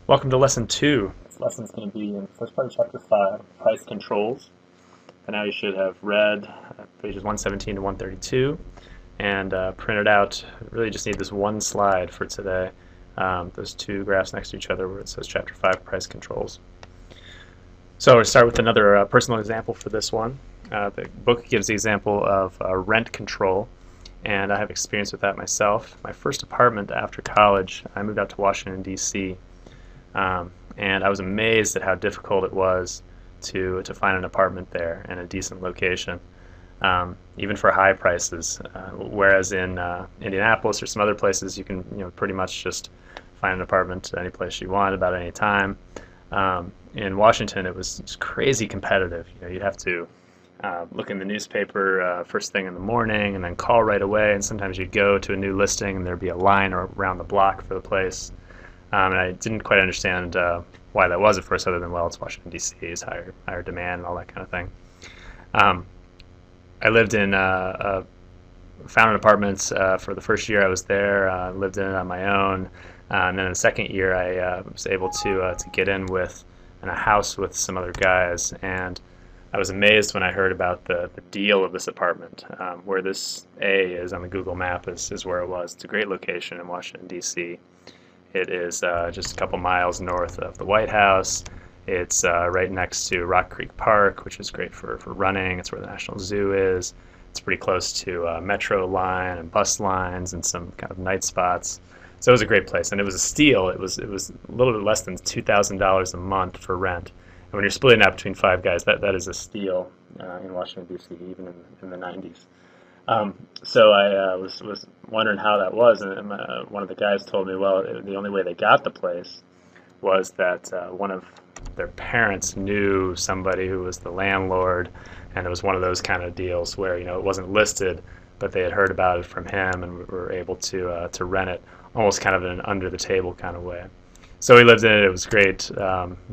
Welcome to Lesson 2. This lesson is going to be in the first part of Chapter 5, Price Controls. By now you should have read pages 117 to 132 and printed out. Really just need this one slide for today. Those two graphs next to each other where it says Chapter 5, Price Controls. So we'll start with another personal example for this one. The book gives the example of rent control, and I have experience with that myself. My first apartment after college, I moved out to Washington, D.C., and I was amazed at how difficult it was to find an apartment there in a decent location, even for high prices. Whereas in Indianapolis or some other places, you can pretty much just find an apartment any place you want about any time. In Washington, it was just crazy competitive. You'd have to look in the newspaper first thing in the morning and then call right away. And sometimes you'd go to a new listing and there'd be a line around the block for the place. And I didn't quite understand why that was at first, other than, well, it's Washington, D.C., it's higher demand and all that kind of thing. I lived in found an apartment for the first year I was there, lived in it on my own. And then in the second year, I was able to get in a house with some other guys. And I was amazed when I heard about the deal of this apartment. Where this A is on the Google map is where it was. It's a great location in Washington, D.C. It is just a couple miles north of the White House. It's right next to Rock Creek Park, which is great for running. It's where the National Zoo is. It's pretty close to metro line and bus lines and some kind of night spots. So it was a great place, and it was a steal. It was a little bit less than $2,000 a month for rent. And when you're splitting that between five guys, that is a steal in Washington, D.C., even in the 90s. So I was wondering how that was, and one of the guys told me, well, the only way they got the place was that one of their parents knew somebody who was the landlord, and it was one of those kind of deals where it wasn't listed, but they had heard about it from him and were able to rent it, almost kind of in an under the table kind of way. So we lived in it. It was great,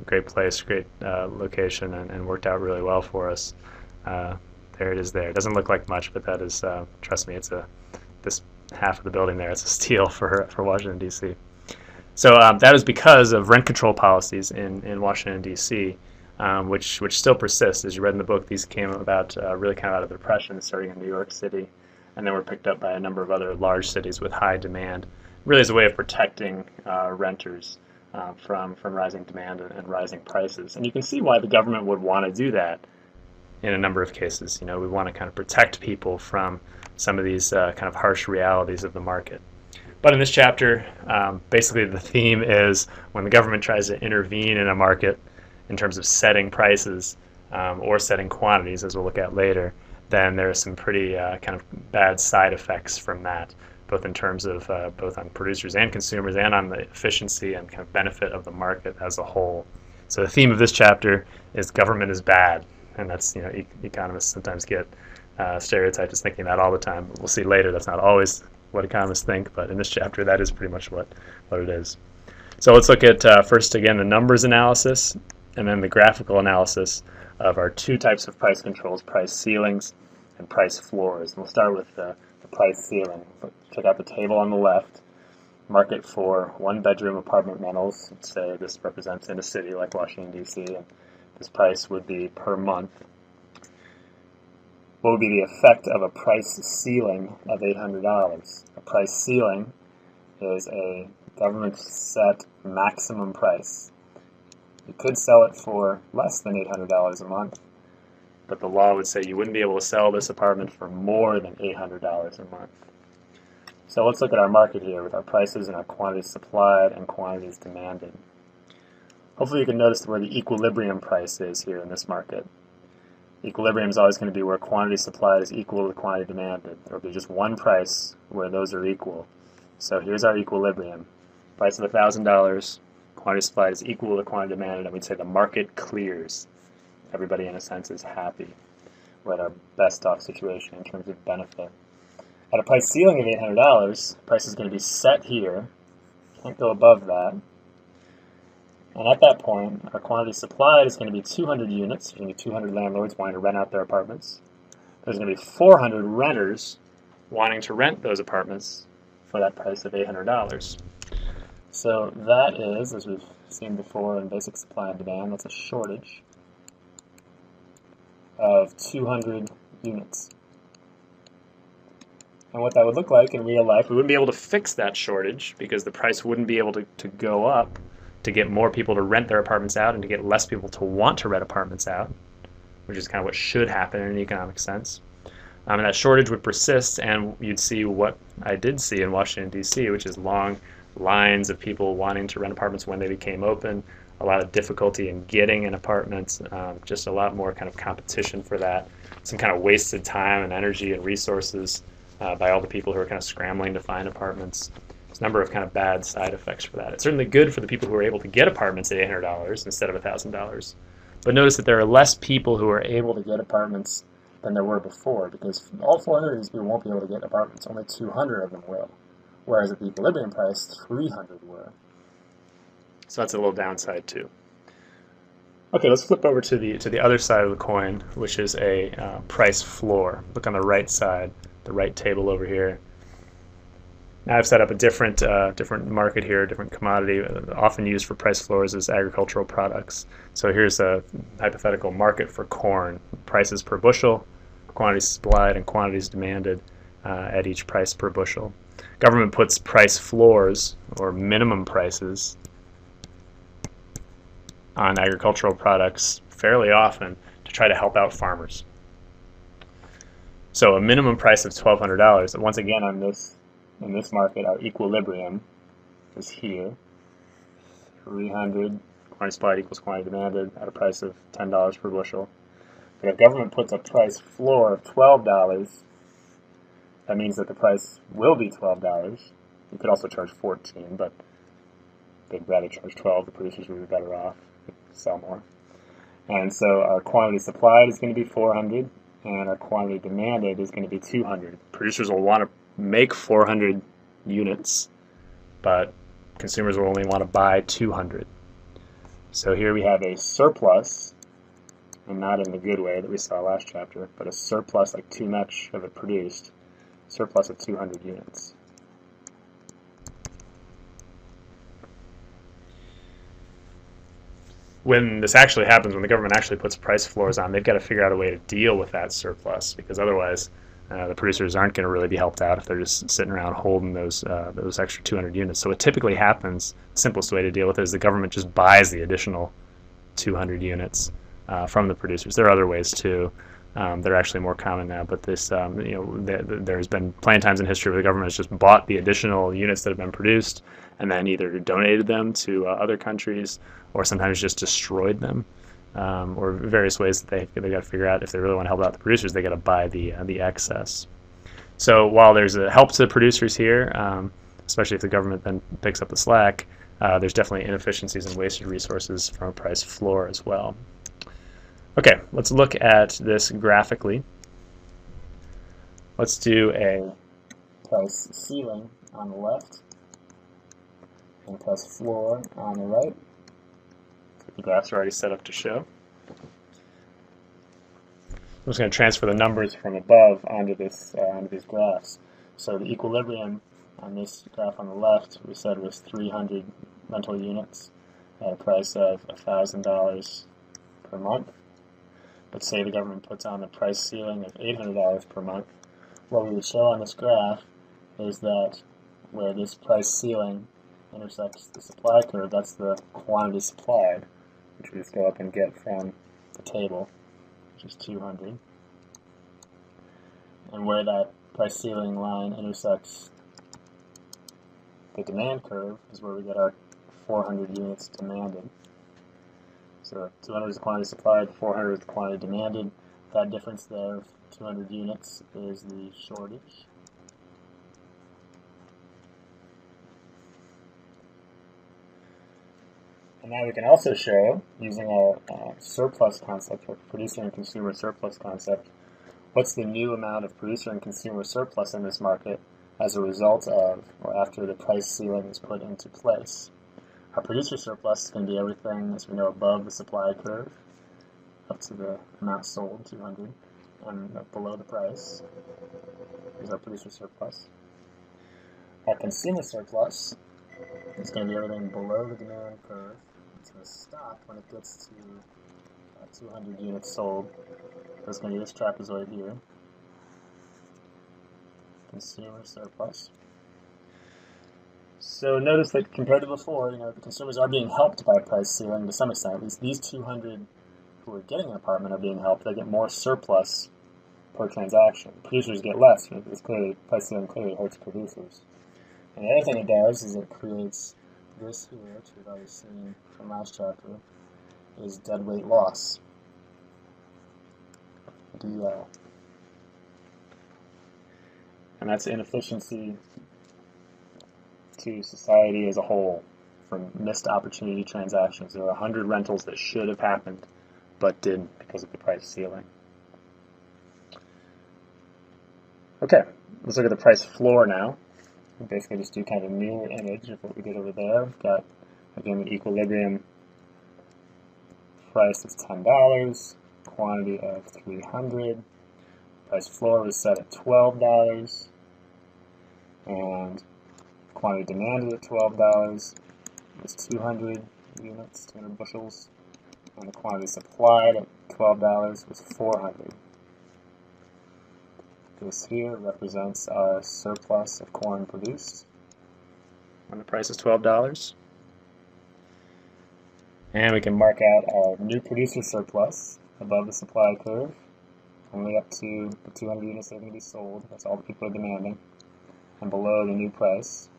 great place, great location, and worked out really well for us. There it is there. It doesn't look like much, but that is, trust me, this half of the building there, it's a steal for Washington, D.C. So that is because of rent control policies in Washington, D.C., which still persist. As you read in the book, these came about really kind of out of the Depression, starting in New York City, and then were picked up by a number of other large cities with high demand, really as a way of protecting renters from rising demand and rising prices. And you can see why the government would want to do that in a number of cases. We want to kind of protect people from some of these kind of harsh realities of the market. But in this chapter, basically the theme is when the government tries to intervene in a market in terms of setting prices or setting quantities, as we'll look at later, then there are some pretty kind of bad side effects from that, both in terms of both on producers and consumers and on the efficiency and kind of benefit of the market as a whole. So the theme of this chapter is government is bad. And that's, economists sometimes get stereotyped as thinking that all the time. We'll see later that's not always what economists think, but in this chapter that is pretty much what it is. So let's look at first again the numbers analysis and then the graphical analysis of our two types of price controls, price ceilings and price floors. And we'll start with the price ceiling. Check out the table on the left. Market for one-bedroom apartment rentals. Let's say this represents in a city like Washington, D.C., and this price would be per month. What would be the effect of a price ceiling of $800? A price ceiling is a government-set maximum price. You could sell it for less than $800 a month, but the law would say you wouldn't be able to sell this apartment for more than $800 a month. So let's look at our market here with our prices and our quantities supplied and quantities demanded. Hopefully you can notice where the equilibrium price is here in this market. Equilibrium is always going to be where quantity supplied is equal to quantity demanded. There will be just one price where those are equal. So here's our equilibrium. Price of $1,000, quantity supplied is equal to quantity demanded, and we'd say the market clears. Everybody, in a sense, is happy. We're at our best off situation in terms of benefit. At a price ceiling of $800, price is going to be set here. Can't go above that. And at that point, our quantity supplied is going to be 200 units. There's going to be 200 landlords wanting to rent out their apartments. There's going to be 400 renters wanting to rent those apartments for that price of $800. So that is, as we've seen before in basic supply and demand. That's a shortage of 200 units. And what that would look like in real life, we wouldn't be able to fix that shortage because the price wouldn't be able to go up to get more people to rent their apartments out and to get less people to want to rent apartments out, which is kind of what should happen in an economic sense. And that shortage would persist, and you'd see what I did see in Washington, D.C., which is long lines of people wanting to rent apartments when they became open, a lot of difficulty in getting an apartment, just a lot more kind of competition for that, some kind of wasted time and energy and resources by all the people who are kind of scrambling to find apartments. There's a number of kind of bad side effects for that. It's certainly good for the people who are able to get apartments at $800 instead of $1,000. But notice that there are less people who are able to get apartments than there were before, because all 400 of these people won't be able to get apartments. Only 200 of them will. Whereas at the equilibrium price, 300 were. So that's a little downside too. Okay, let's flip over to the other side of the coin, which is a price floor. Look on the right side, the right table over here. Now I've set up a different market here, different commodity. Often used for price floors is agricultural products. So here's a hypothetical market for corn. Prices per bushel, quantities supplied and quantities demanded at each price per bushel. Government puts price floors or minimum prices on agricultural products fairly often to try to help out farmers. So a minimum price of $1,200. Once again, in this market, our equilibrium is here. 300 quantity supplied equals quantity demanded at a price of $10 per bushel. But if government puts a price floor of $12, that means that the price will be $12. You could also charge $14, but they'd rather charge $12. The producers would be better off, sell more. And so our quantity supplied is going to be 400, and our quantity demanded is going to be 200. Producers will want to make 400 units, but consumers will only want to buy 200. So here we have a surplus, and not in the good way that we saw last chapter, but a surplus, like too much of it produced, surplus of 200 units. When this actually happens, when the government actually puts price floors on, they've got to figure out a way to deal with that surplus, because otherwise the producers aren't going to really be helped out if they're just sitting around holding those extra 200 units. So what typically happens, the simplest way to deal with it is the government just buys the additional 200 units from the producers. There are other ways too. They're actually more common now, but this, there's been plenty of times in history where the government has just bought the additional units that have been produced and then either donated them to other countries or sometimes just destroyed them, or various ways that they got to figure out if they really want to help out the producers, they got to buy the excess. So while there's a help to the producers here, especially if the government then picks up the slack, there's definitely inefficiencies and wasted resources from a price floor as well. Okay, let's look at this graphically. Let's do a price ceiling on the left and price floor on the right. The graphs are already set up to show. I'm just going to transfer the numbers from above onto these graphs. So the equilibrium on this graph on the left, we said was 300 rental units at a price of $1,000 per month. But say the government puts on a price ceiling of $800 per month. What we would show on this graph is that where this price ceiling intersects the supply curve, that's the quantity supplied, which we just go up and get from the table, which is 200. And where that price ceiling line intersects the demand curve is where we get our 400 units demanded. So 200 is the quantity supplied, 400 is the quantity demanded. That difference there of 200 units is the shortage. And now we can also show, using our surplus concept, or producer and consumer surplus concept, what's the new amount of producer and consumer surplus in this market as a result of, or after the price ceiling is put into place. Our producer surplus is going to be everything, as we know, above the supply curve, up to the amount sold, 200, and below the price is our producer surplus. Our consumer surplus is going to be everything below the demand curve it's going to stop when it gets to 200 units sold. That's going to be this trapezoid here. Consumer surplus. So notice that compared to before, the consumers are being helped by price ceiling to some extent. At least these 200 who are getting an apartment are being helped. They get more surplus per transaction. Producers get less. It's clearly, price ceiling clearly hurts producers. And the other thing it does is it creates this here, which we've already seen from last chapter, is deadweight loss. DL. And that's inefficiency to society as a whole from missed opportunity transactions. There are 100 rentals that should have happened but didn't because of the price ceiling. Okay, let's look at the price floor now. We basically just do kind of a mirror image of what we did over there. We've got, again, the equilibrium price is $10, quantity of 300. Price floor was set at $12, and quantity demanded at $12 was 200 units, 200 bushels, and the quantity supplied at $12 was 400. This here represents our surplus of corn produced when the price is $12. And we can mark out our new producer surplus above the supply curve, only up to the 200 units that are going to be sold. That's all the people are demanding. And below the new price.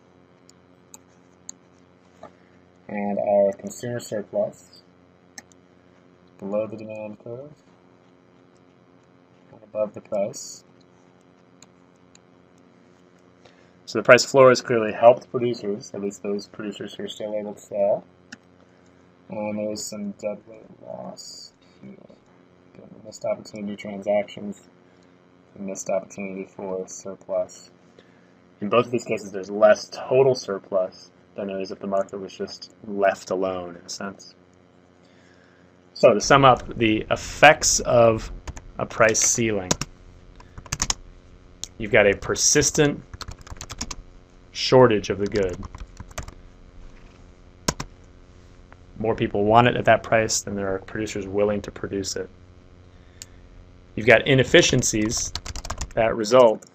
And our consumer surplus below the demand curve and above the price. So the price floor has clearly helped producers, at least those producers who are still able to sell. And there's some deadweight loss here. Again, missed opportunity transactions, missed opportunity for surplus. In both of these cases, there's less total surplus than there is if the market was just left alone, in a sense. So to sum up, the effects of a price ceiling. You've got a persistent shortage of the good. More people want it at that price than there are producers willing to produce it. You've got inefficiencies that result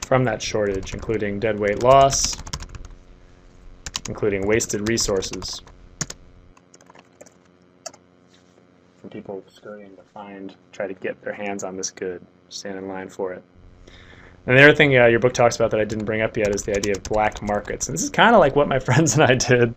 from that shortage, including deadweight loss, including wasted resources from people scurrying to try to get their hands on this good, stand in line for it. And the other thing your book talks about that I didn't bring up yet is the idea of black markets. And this is kind of like what my friends and I did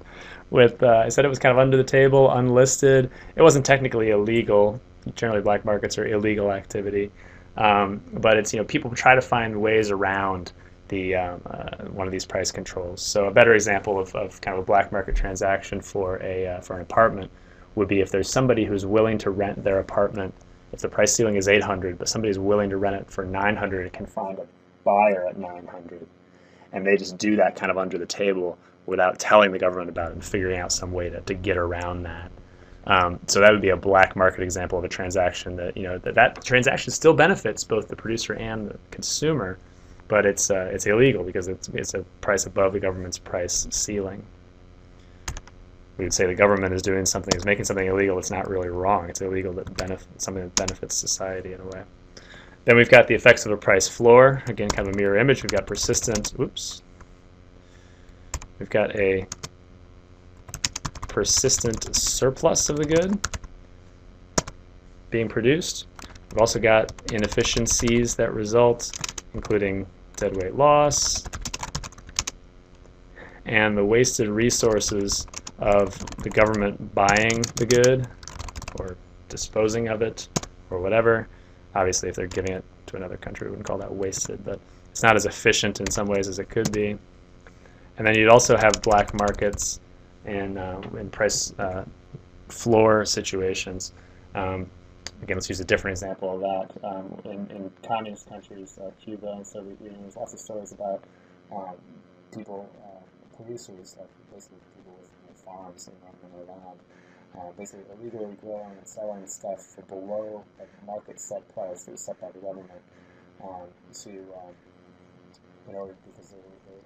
with, I said it was kind of under the table, unlisted. It wasn't technically illegal. Generally black markets are illegal activity. But it's, people try to find ways around the one of these price controls. So a better example of kind of a black market transaction for an apartment would be if there's somebody who's willing to rent their apartment. If the price ceiling is $800, but somebody's willing to rent it for $900 and can find a buyer at $900, and they just do that kind of under the table without telling the government about it and figuring out some way to get around that. So that would be a black market example of a transaction that that transaction still benefits both the producer and the consumer, but it's illegal because it's a price above the government's price ceiling. We would say the government is doing something, is making something illegal. It's not really wrong. It's illegal something that benefits society in a way. Then we've got the effects of a price floor. Again, kind of a mirror image. We've got persistent. We've got a persistent surplus of the good being produced. We've also got inefficiencies that result, including deadweight loss and the wasted resources of the government buying the good or disposing of it or whatever. Obviously, if they're giving it to another country, we wouldn't call that wasted, but it's not as efficient in some ways as it could be. And then you'd also have black markets in price floor situations. Again, let's use a different example of that. In communist countries, Cuba and Soviet Union, there's lots of stories about people, producers, like basically people with farms in their land, basically illegally growing and selling stuff for below a market set price that was set by the government in order because they were able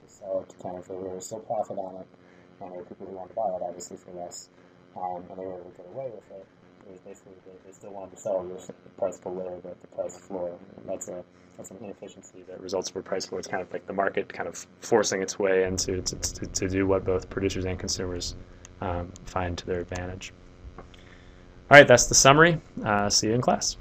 to sell it to kind of, they were so profit on it people who want to buy it, obviously, for less. And they were able to get away with it. It was basically they still wanted to sell this price below the price floor. And that's an inefficiency that results for price floor. It's kind of like the market kind of forcing its way into to do what both producers and consumers find to their advantage. All right, that's the summary. See you in class.